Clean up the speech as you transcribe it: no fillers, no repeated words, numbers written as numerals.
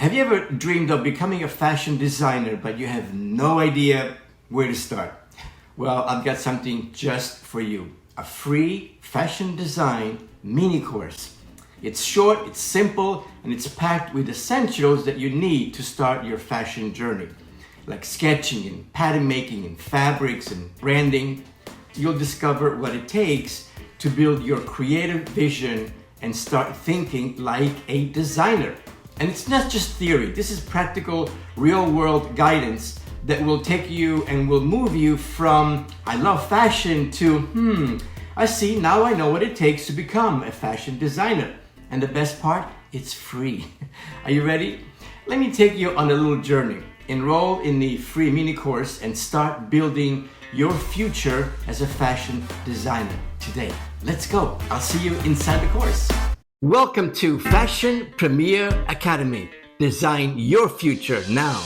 Have you ever dreamed of becoming a fashion designer, but you have no idea where to start? Well, I've got something just for you. A free fashion design mini course. It's short, it's simple, and it's packed with essentials that you need to start your fashion journey. Like sketching and pattern making and fabrics and branding. You'll discover what it takes to build your creative vision and start thinking like a designer. And it's not just theory. This is practical, real-world guidance that will take you and will move you from I love fashion to I see, now I know what it takes to become a fashion designer. And the best part, it's free. Are you ready? Let me take you on a little journey. Enroll in the free mini course and start building your future as a fashion designer today. Let's go. I'll see you inside the course. Welcome to Fashion Premier Academy. Design your future now.